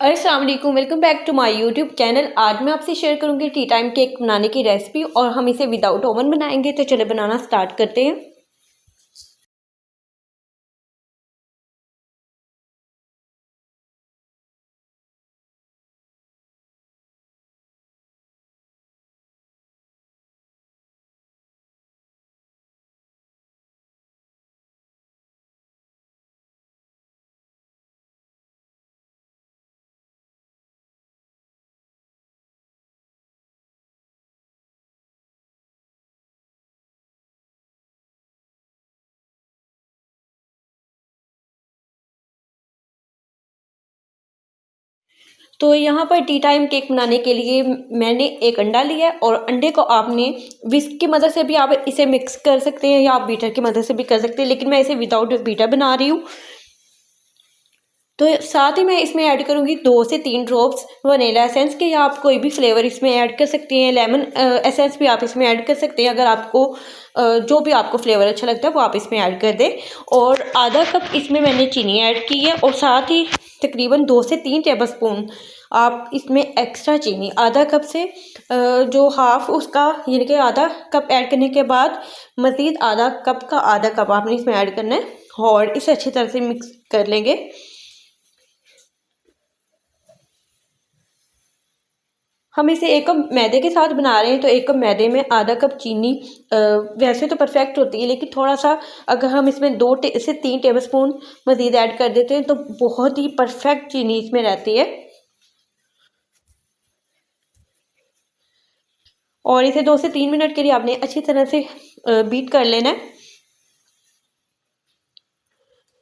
अस्सलाम वालेकुम, welcome back to my YouTube channel. आज मैं आपसे शेयर करूंगी टी टाइम केक बनाने की रेसिपी और हम इसे विदाउट ओवन बनाएंगे। तो चले बनाना स्टार्ट करते हैं। तो यहाँ पर टी टाइम केक बनाने के लिए मैंने एक अंडा लिया है और अंडे को आपने विस्क की मदद से भी आप इसे मिक्स कर सकते हैं या आप बीटर की मदद से भी कर सकते हैं, लेकिन मैं इसे विदाउट बीटर बना रही हूँ। तो साथ ही मैं इसमें ऐड करूँगी 2 से 3 ड्रॉप्स वनीला एसेंस के, या आप कोई भी फ्लेवर इसमें ऐड कर सकते हैं। लेमन एसेंस भी आप इसमें ऐड कर सकते हैं, अगर आपको जो भी आपको फ्लेवर अच्छा लगता है वो आप इसमें ऐड कर दें। और आधा कप इसमें मैंने चीनी ऐड की है और साथ ही तकरीबन 2 से 3 टेबल स्पून आप इसमें एक्स्ट्रा चीनी आधा कप से जो हाफ उसका यानी कि आधा कप ऐड करने के बाद मज़ीद आधा कप का आधा कप आपने इसमें ऐड करना है और इसे अच्छी तरह से मिक्स कर लेंगे। हम इसे 1 कप मैदे के साथ बना रहे हैं, तो 1 कप मैदे में आधा कप चीनी वैसे तो परफेक्ट होती है, लेकिन थोड़ा सा अगर हम इसमें 2 से 3 टेबल स्पून मज़ीद ऐड कर देते हैं तो बहुत ही परफेक्ट चीनी इसमें रहती है। और इसे 2 से 3 मिनट के लिए आपने अच्छी तरह से बीट कर लेना है।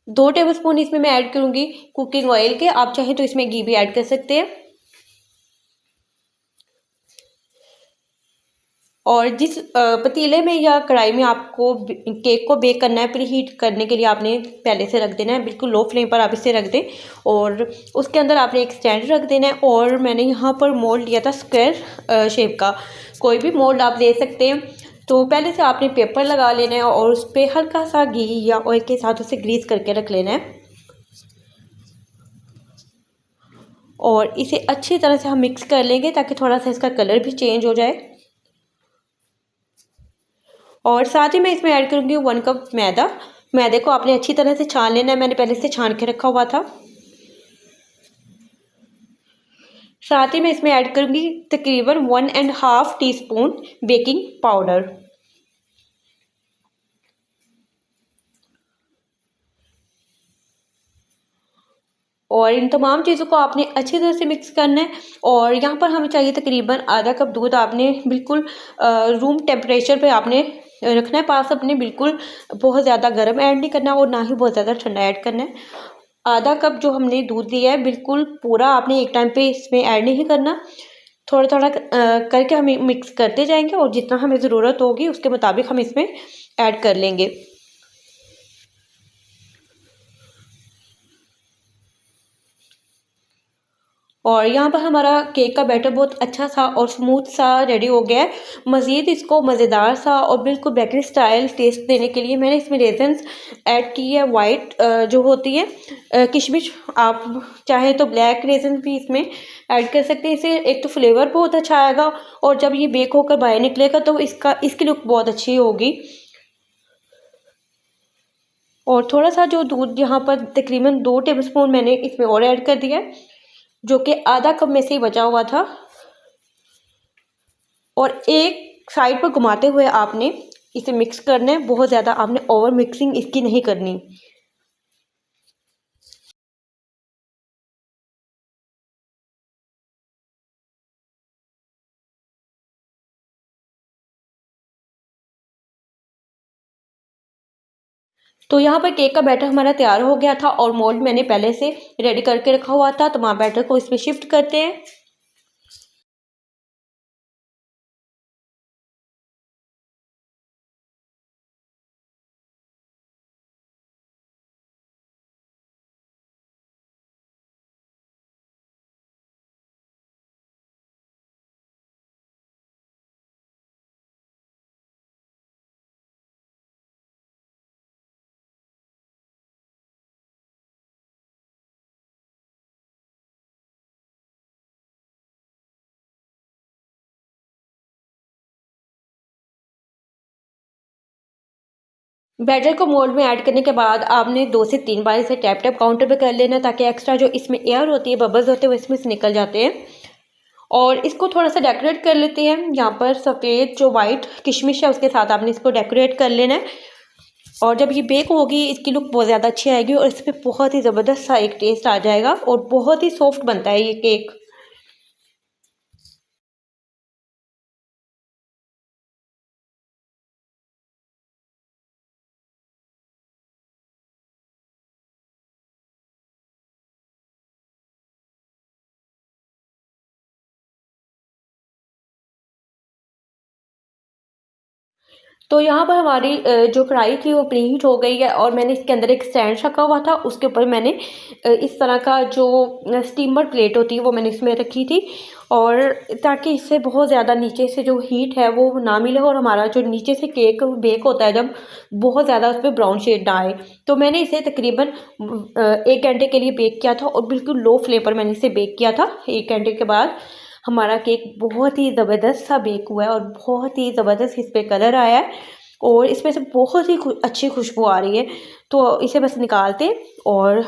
2 टेबल स्पून इसमें मैं ऐड करूँगी कुकिंग ऑयल के, आप चाहें तो इसमें घी भी ऐड कर सकते हैं। और जिस पतीले में या कढ़ाई में आपको केक को बेक करना है, प्री हीट करने के लिए आपने पहले से रख देना है, बिल्कुल लो फ्लेम पर आप इसे रख दें। और उसके अंदर आपने एक स्टैंड रख देना है और मैंने यहाँ पर मोल्ड लिया था स्क्वायर शेप का, कोई भी मोल्ड आप ले सकते हैं। तो पहले से आपने पेपर लगा लेना है और उस पर हल्का सा घी या ऑयल के साथ उसे ग्रीस करके रख लेना है और इसे अच्छी तरह से हम मिक्स कर लेंगे ताकि थोड़ा सा इसका कलर भी चेंज हो जाए। और साथ ही मैं इसमें ऐड करूँगी 1 कप मैदा। मैदे को आपने अच्छी तरह से छान लेना है, मैंने पहले से छान के रखा हुआ था। साथ ही मैं इसमें ऐड करूँगी तकरीबन 1.5 टीस्पून बेकिंग पाउडर। और इन तमाम चीज़ों को आपने अच्छी तरह से मिक्स करना है। और यहाँ पर हमें चाहिए तकरीबन आधा कप दूध, आपने बिल्कुल रूम टेम्परेचर पे आपने रखना है पास अपने, बिल्कुल बहुत ज़्यादा गर्म ऐड नहीं करना और ना ही बहुत ज़्यादा ठंडा ऐड करना है। आधा कप जो हमने दूध लिया है बिल्कुल पूरा आपने एक टाइम पे इसमें ऐड नहीं करना, थोड़ा थोड़ा करके हम मिक्स करते जाएंगे और जितना हमें ज़रूरत होगी उसके मुताबिक हम इसमें ऐड कर लेंगे। और यहाँ पर हमारा केक का बैटर बहुत अच्छा सा और स्मूथ सा रेडी हो गया है। मज़ीद इसको मज़ेदार सा और बिल्कुल बेकरी स्टाइल टेस्ट देने के लिए मैंने इसमें रेजन्स ऐड की है, वाइट जो होती है किशमिश। आप चाहे तो ब्लैक रेजन भी इसमें ऐड कर सकते हैं, इससे एक तो फ्लेवर बहुत अच्छा आएगा और जब ये बेक होकर बाहर निकलेगा तो इसकी लुक बहुत अच्छी होगी। और थोड़ा सा जो दूध यहाँ पर तकरीबन 2 टेबल स्पून मैंने इसमें और ऐड कर दिया है, जो कि आधा कप में से ही बचा हुआ था। और एक साइड पर घुमाते हुए आपने इसे मिक्स करना है, बहुत ज़्यादा आपने ओवर मिक्सिंग इसकी नहीं करनी। तो यहाँ पर केक का बैटर हमारा तैयार हो गया था और मोल्ड मैंने पहले से रेडी करके रखा हुआ था, तो हम बैटर को इसमें शिफ्ट करते हैं। बैटर को मोल्ड में ऐड करने के बाद आपने 2 से 3 बार इसे टैप टैप काउंटर पे कर लेना, ताकि एक्स्ट्रा जो इसमें एयर होती है, बबल्स होते हैं, वो इसमें से निकल जाते हैं। और इसको थोड़ा-सा डेकोरेट कर लेते हैं। यहाँ पर सफ़ेद जो वाइट किशमिश है उसके साथ आपने इसको डेकोरेट कर लेना है। और जब ये बेक होगी इसकी लुक बहुत ज़्यादा अच्छी आएगी और इसमें बहुत ही ज़बरदस्त सा एक टेस्ट आ जाएगा और बहुत ही सॉफ्ट बनता है ये केक। तो यहाँ पर हमारी जो कढ़ाई थी वो प्रीहीट हो गई है और मैंने इसके अंदर एक स्टैंड रखा हुआ था। उसके ऊपर मैंने इस तरह का जो स्टीमर प्लेट होती है वो मैंने इसमें रखी थी, और ताकि इससे बहुत ज़्यादा नीचे से जो हीट है वो ना मिले और हमारा जो नीचे से केक बेक होता है जब, बहुत ज़्यादा उस पर ब्राउन शेड ना आए। तो मैंने इसे तकरीबन 1 घंटे के लिए बेक किया था और बिल्कुल लो फ्लेम पर मैंने इसे बेक किया था। 1 घंटे के बाद हमारा केक बहुत ही ज़बरदस्त सा बेक हुआ है और बहुत ही ज़बरदस्त इस पे कलर आया है और इसमें से बहुत ही अच्छी खुशबू आ रही है। तो इसे बस निकालते हैं। और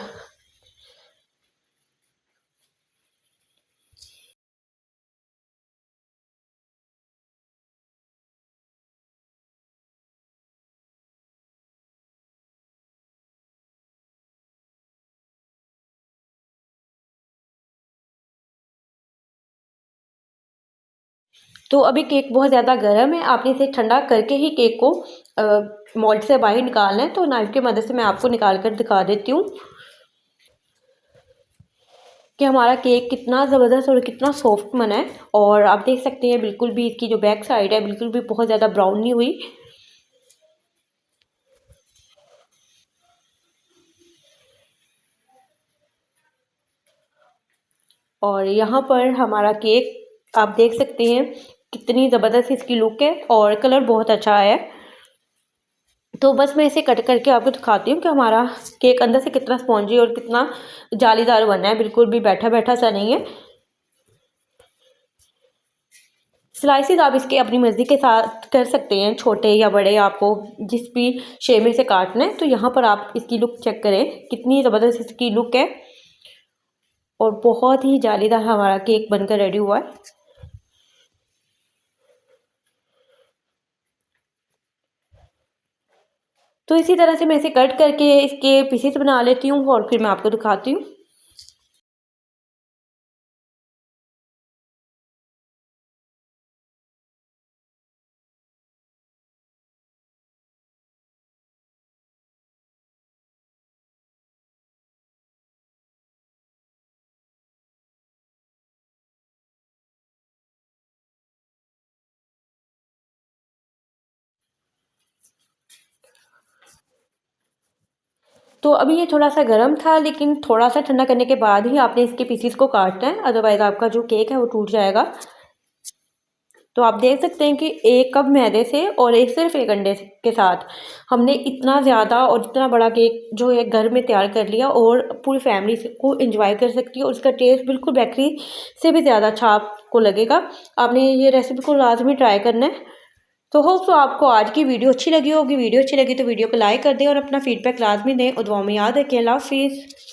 तो अभी केक बहुत ज़्यादा गर्म है, आपने इसे ठंडा करके ही केक को मोल्ड से बाहर निकालना है। तो नाइफ़ की मदद से मैं आपको निकाल कर दिखा देती हूँ कि हमारा केक कितना ज़बरदस्त और कितना सॉफ्ट बना है। और आप देख सकते हैं बिल्कुल भी इसकी जो बैक साइड है बिल्कुल भी बहुत ज़्यादा ब्राउन नहीं हुई। और यहाँ पर हमारा केक आप देख सकते हैं कितनी ज़बरदस्त इसकी लुक है और कलर बहुत अच्छा आया है। तो बस मैं इसे कट करके आपको दिखाती हूँ कि हमारा केक अंदर से कितना स्पॉन्जी और कितना जालीदार बना है, बिल्कुल भी बैठा बैठा सा नहीं है। स्लाइसेस आप इसके अपनी मर्ज़ी के साथ कर सकते हैं, छोटे या बड़े, आपको जिस भी शेप में से काटना है। तो यहाँ पर आप इसकी लुक चेक करें कितनी ज़बरदस्त इसकी लुक है और बहुत ही जालीदार हमारा केक बनकर रेडी हुआ है। तो इसी तरह से मैं इसे कट करके इसके पीसेस बना लेती हूँ और फिर मैं आपको दिखाती हूँ। तो अभी ये थोड़ा-सा गर्म था, लेकिन थोड़ा-सा ठंडा करने के बाद ही आपने इसके पीसेस को काटना है, अदरवाइज़ आपका जो केक है वो टूट जाएगा। तो आप देख सकते हैं कि 1 कप मैदे से और एक सिर्फ 1 अंडे के साथ हमने इतना ज़्यादा और इतना बड़ा केक जो है घर में तैयार कर लिया और पूरी फैमिली से को एंजॉय कर सकती है और उसका टेस्ट बिल्कुल बेकरी से भी ज़्यादा अच्छा आपको लगेगा। आपने ये रेसिपी को लाज़मी ट्राई करना है। तो होप सो आपको आज की वीडियो अच्छी लगी होगी। वीडियो अच्छी लगी तो वीडियो को लाइक कर दें और अपना फीडबैक लाज़मी दें और दुआ में याद रखें। अल्लाह हाफ़िज़।